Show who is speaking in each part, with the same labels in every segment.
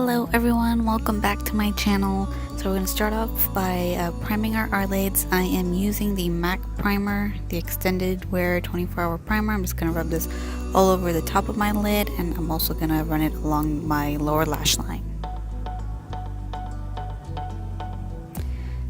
Speaker 1: Hello everyone, welcome back to my channel. So we're going to start off by priming our eyelids. I am using the MAC primer, the extended wear 24-hour primer. I'm just going to rub this all over the top of my lid, and I'm also going to run it along my lower lash line.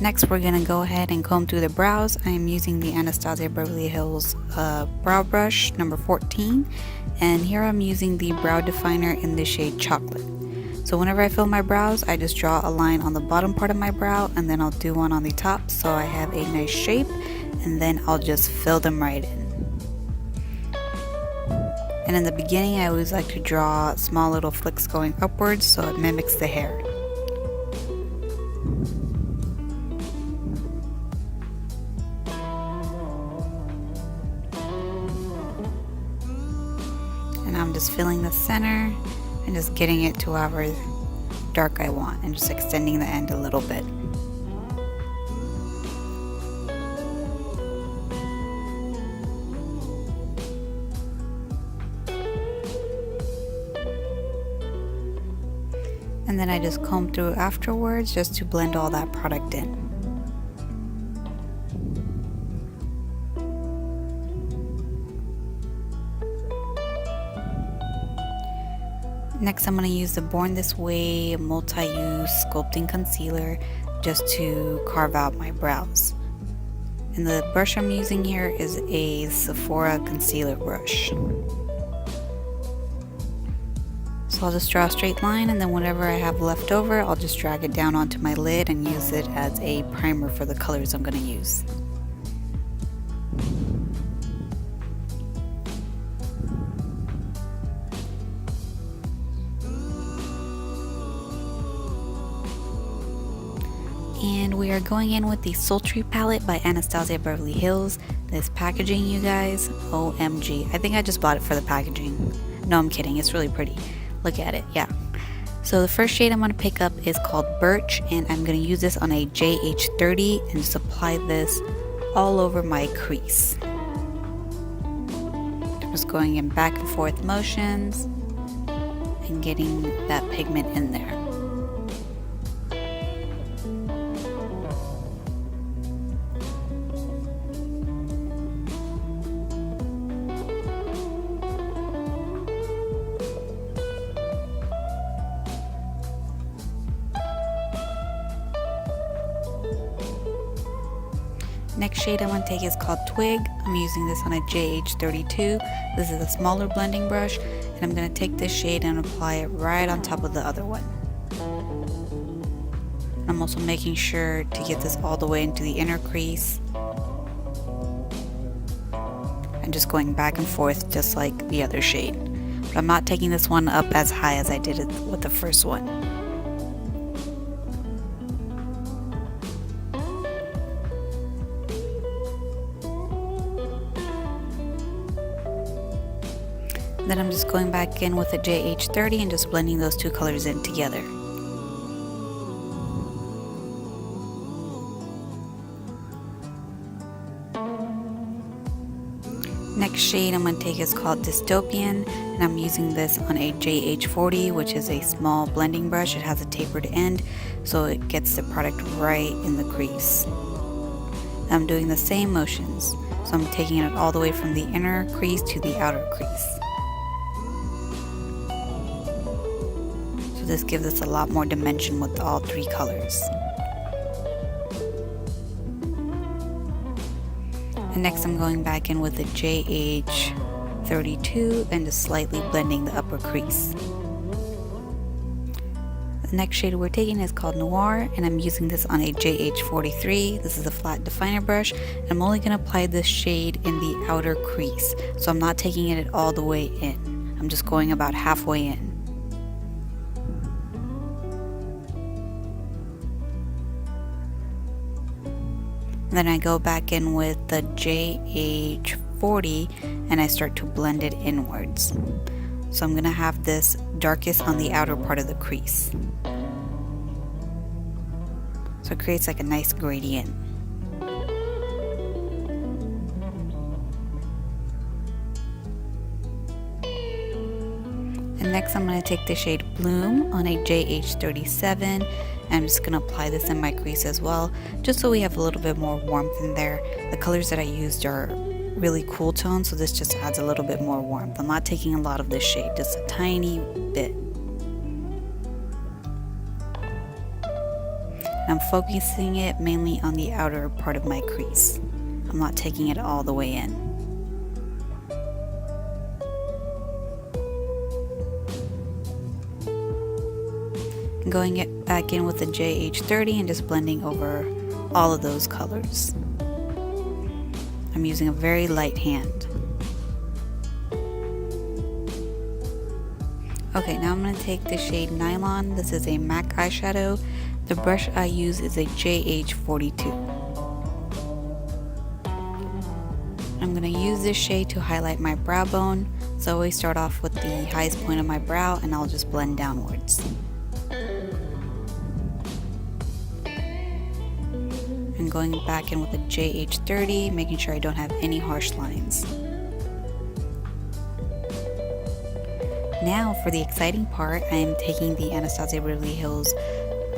Speaker 1: Next, we're going to go ahead and comb through the brows. I am using the Anastasia Beverly Hills brow brush number 14, and here I'm using the brow definer in the shade Chocolate. So whenever I fill my brows, I just draw a line on the bottom part of my brow, and then I'll do one on the top so I have a nice shape, and then I'll just fill them right in. And in the beginning, I always like to draw small little flicks going upwards so it mimics the hair. And I'm just filling the center and just getting it to however dark I want, and just extending the end a little bit. And then I just comb through afterwards just to blend all that product in. Next, I'm going to use the Born This Way multi-use sculpting concealer just to carve out my brows. And the brush I'm using here is a Sephora concealer brush. So I'll just draw a straight line, and then whatever I have left over, I'll just drag it down onto my lid and use it as a primer for the colors I'm going to use. And we are going in with the Sultry palette by Anastasia Beverly Hills. This packaging, you guys, OMG. I think I just bought it for the packaging. No, I'm kidding. It's really pretty. Look at it. Yeah. So the first shade I'm going to pick up is called Birch, and I'm going to use this on a JH30 and just apply this all over my crease. I'm just going in back and forth motions and getting that pigment in there. Next shade I want to take is called Twig. I'm using this on a JH32. This is a smaller blending brush, and I'm going to take this shade and apply it right on top of the other one. I'm also making sure to get this all the way into the inner crease. I'm just going back and forth just like the other shade. But I'm not taking this one up as high as I did it with the first one. Then I'm just going back in with a JH30 and just blending those two colors in together. Next shade I'm going to take is called Dystopian, and I'm using this on a JH40, which is a small blending brush. It has a tapered end, so it gets the product right in the crease. I'm doing the same motions, so I'm taking it all the way from the inner crease to the outer crease. This gives us a lot more dimension with all three colors. And next I'm going back in with the JH32 and just slightly blending the upper crease. The next shade we're taking is called Noir, and I'm using this on a JH43. This is a flat definer brush, and I'm only going to apply this shade in the outer crease, so I'm not taking it all the way in. I'm just going about halfway in. Then I go back in with the JH40 and I start to blend it inwards. So I'm going to have this darkest on the outer part of the crease. So it creates like a nice gradient. Next, I'm going to take the shade Bloom on a JH37. I'm just going to apply this in my crease as well, just so we have a little bit more warmth in there. The colors that I used are really cool tones, so this just adds a little bit more warmth. I'm not taking a lot of this shade, just a tiny bit. I'm focusing it mainly on the outer part of my crease. I'm not taking it all the way in. I'm going it back in with the JH30 and just blending over all of those colors. I'm using a very light hand. Okay, now I'm going to take the shade Nylon. This is a MAC eyeshadow. The brush I use is a JH42. I'm going to use this shade to highlight my brow bone. So I always start off with the highest point of my brow and I'll just blend downwards. I'm going back in with a JH30, making sure I don't have any harsh lines. Now for the exciting part, I am taking the Anastasia Beverly Hills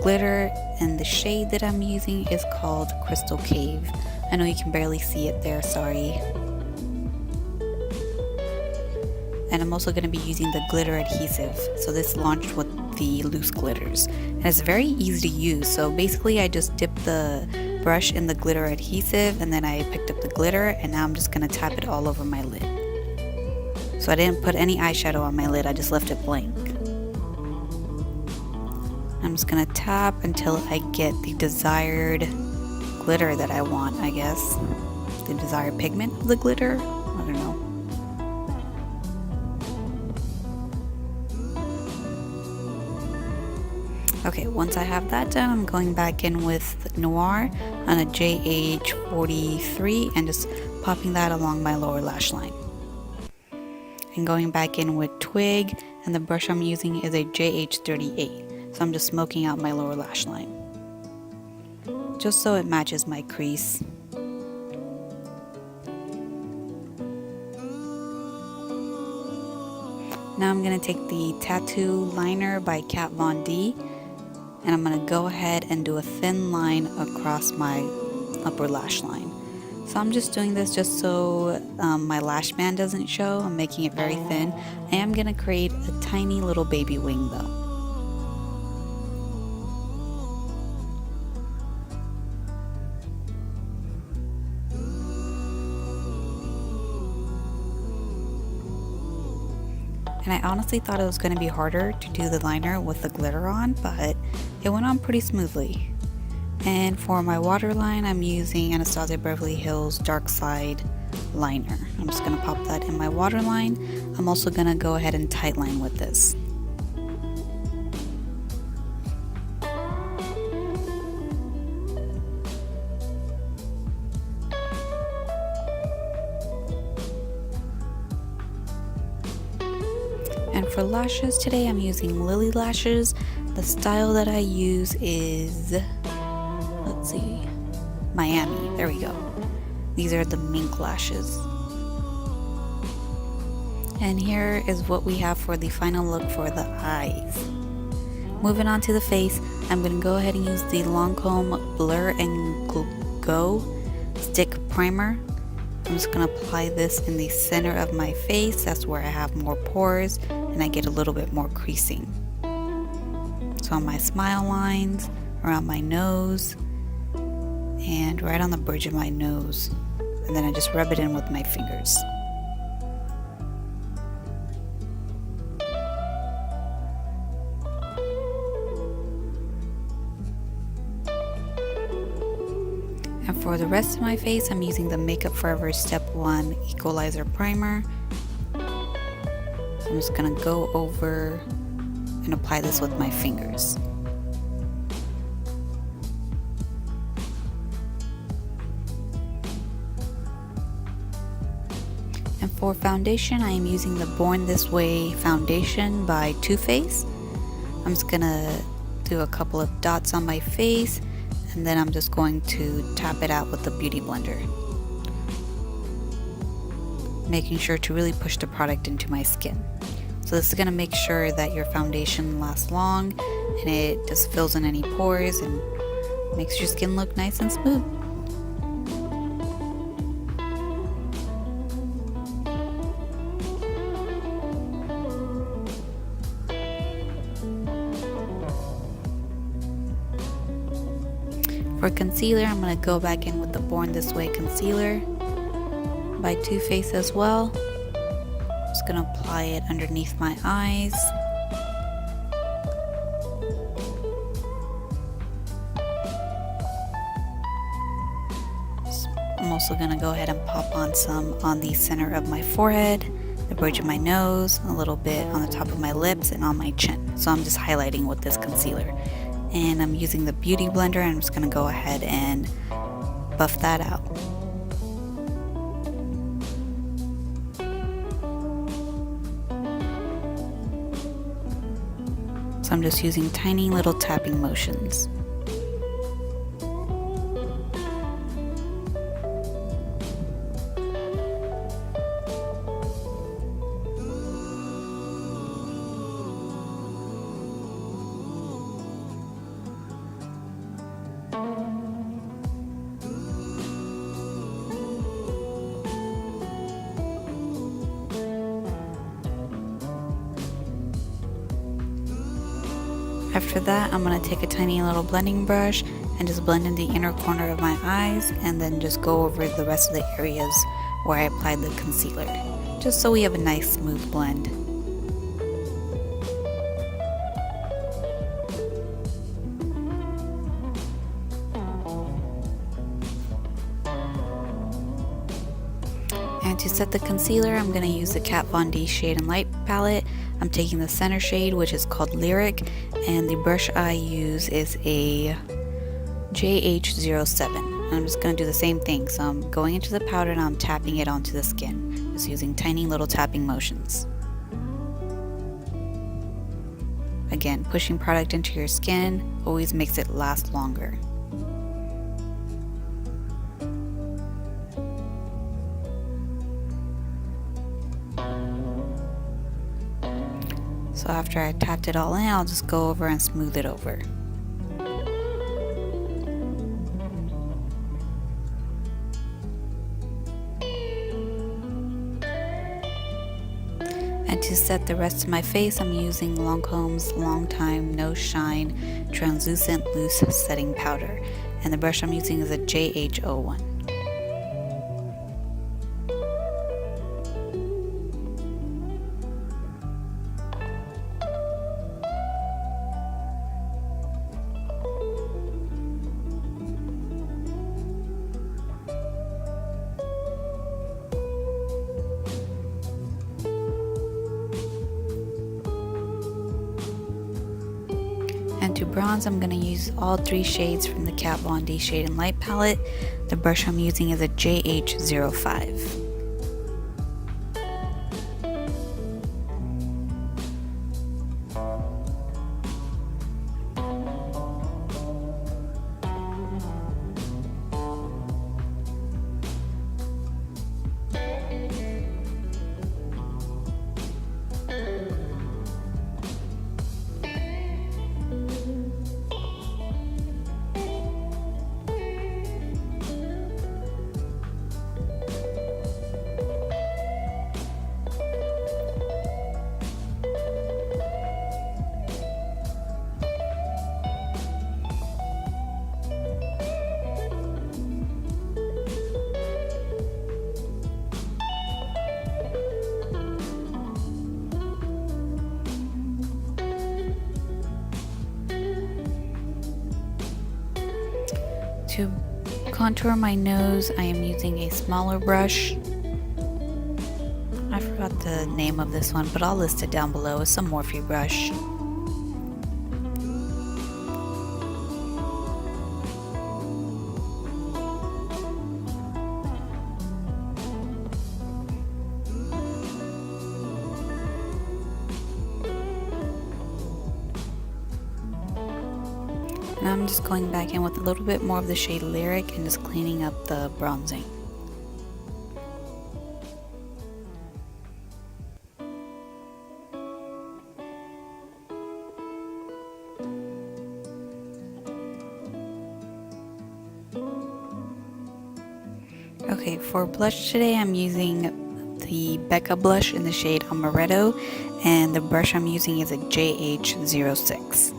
Speaker 1: glitter, and the shade that I'm using is called Crystal Cave. I know you can barely see it there, sorry. And I'm also going to be using the glitter adhesive. So this launched with the loose glitters. And it's very easy to use. So basically I just dipped the brush in the glitter adhesive and then I picked up the glitter and now I'm just going to tap it all over my lid. So I didn't put any eyeshadow on my lid, I just left it blank. I'm just going to tap until I get the desired glitter that I want, I guess. The desired pigment of the glitter? I don't know. Okay, once I have that done, I'm going back in with Noir on a JH43 and just popping that along my lower lash line. And going back in with Twig, and the brush I'm using is a JH38. So I'm just smoking out my lower lash line, just so it matches my crease. Now I'm going to take the Tattoo Liner by Kat Von D, and I'm going to go ahead and do a thin line across my upper lash line. So I'm just doing this just so my lash band doesn't show. I'm making it very thin. I am going to create a tiny little baby wing though. And I honestly thought it was going to be harder to do the liner with the glitter on, but it went on pretty smoothly. And for my waterline, I'm using Anastasia Beverly Hills Dark Side Liner. I'm just going to pop that in my waterline. I'm also going to go ahead and tightline with this. And for lashes today, I'm using Lily lashes. The style that I use is, let's see, Miami. There we go. These are the mink lashes. And here is what we have for the final look for the eyes. Moving on to the face, I'm going to go ahead and use the Lancôme Blur and Go Stick Primer. I'm just going to apply this in the center of my face. That's where I have more pores and I get a little bit more creasing. So on my smile lines, around my nose, and right on the bridge of my nose. And then I just rub it in with my fingers. And for the rest of my face, I'm using the Makeup Forever Step 1 Equalizer Primer. So I'm just going to go over and apply this with my fingers. And for foundation, I am using the Born This Way foundation by Too Faced. I'm just going to do a couple of dots on my face, and then I'm just going to tap it out with the Beauty Blender, making sure to really push the product into my skin. So this is going to make sure that your foundation lasts long and it just fills in any pores and makes your skin look nice and smooth. For concealer, I'm going to go back in with the Born This Way concealer by Too Faced as well. Just going to apply it underneath my eyes. I'm also going to go ahead and pop on some on the center of my forehead, the bridge of my nose, a little bit on the top of my lips, and on my chin. So I'm just highlighting with this concealer. And I'm using the Beauty Blender, and I'm just going to go ahead and buff that out. So I'm just using tiny little tapping motions. After that, I'm going to take a tiny little blending brush and just blend in the inner corner of my eyes, and then just go over the rest of the areas where I applied the concealer, just so we have a nice smooth blend. And to set the concealer, I'm going to use the Kat Von D Shade and Light palette. I'm taking the center shade, which is called Lyric, and the brush I use is a JH07. I'm just going to do the same thing. So I'm going into the powder and I'm tapping it onto the skin, just using tiny little tapping motions. Again, pushing product into your skin always makes it last longer. So after I tapped it all in, I'll just go over and smooth it over. And to set the rest of my face, I'm using Lancôme's Long Time No Shine Translucent Loose Setting Powder. And the brush I'm using is a JH01. And to bronze, I'm going to use all three shades from the Kat Von D Shade and Light palette. The brush I'm using is a JH05. To contour my nose, I am using a smaller brush. I forgot the name of this one, but I'll list it down below. It's a Morphe brush. And I'm just going back in with a little bit more of the shade Lyric and just cleaning up the bronzing. Okay, for blush today I'm using the Becca blush in the shade Amaretto, and the brush I'm using is a JH06.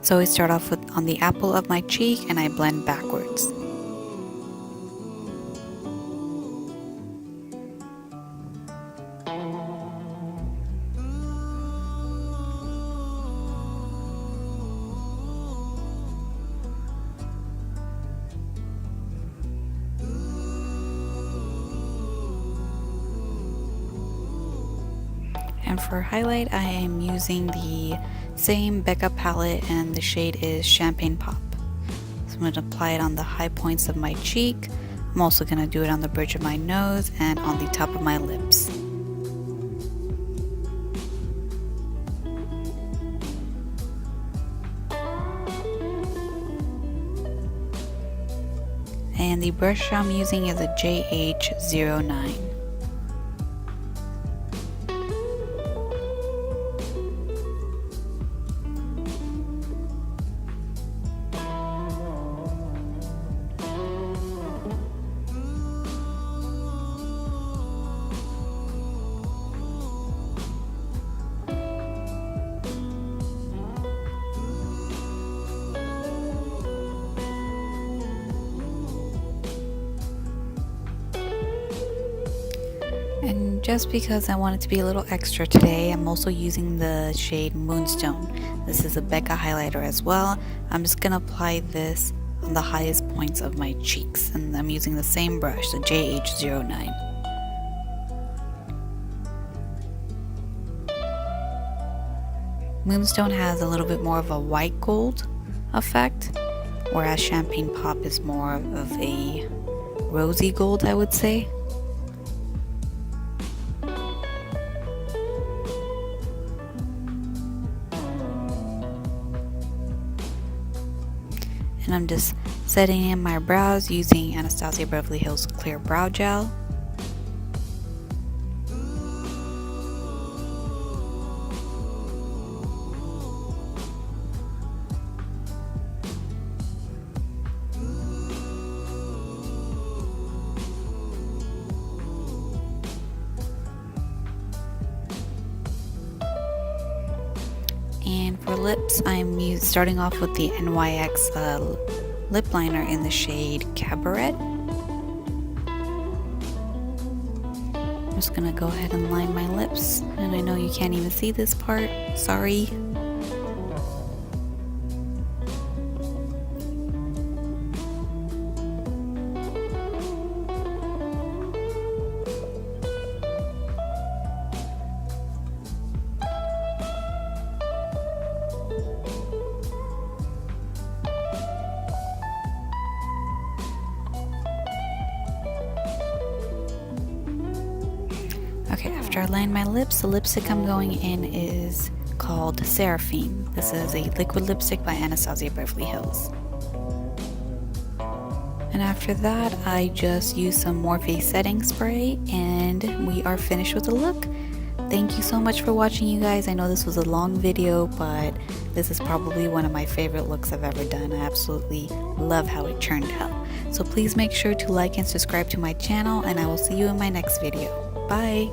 Speaker 1: So I start off with on the apple of my cheek and I blend backwards. And for highlight, I am using the same Becca palette and the shade is Champagne Pop. So I'm going to apply it on the high points of my cheek. I'm also going to do it on the bridge of my nose and on the top of my lips. And the brush I'm using is a JH09. And just because I want it to be a little extra today, I'm also using the shade Moonstone. This is a Becca highlighter as well. I'm just going to apply this on the highest points of my cheeks. And I'm using the same brush, the JH09. Moonstone has a little bit more of a white gold effect, whereas Champagne Pop is more of a rosy gold, I would say. And I'm just setting in my brows using Anastasia Beverly Hills Clear Brow Gel. And for lips, I'm starting off with the NYX lip liner in the shade Cabaret. I'm just gonna go ahead and line my lips, and I know you can't even see this part, sorry. Okay, after I line my lips, the lipstick I'm going in is called Seraphine. This is a liquid lipstick by Anastasia Beverly Hills. And after that, I just use some Morphe setting spray and we are finished with the look. Thank you so much for watching, you guys. I know this was a long video, but this is probably one of my favorite looks I've ever done. I absolutely love how it turned out. So please make sure to like and subscribe to my channel, and I will see you in my next video. Bye!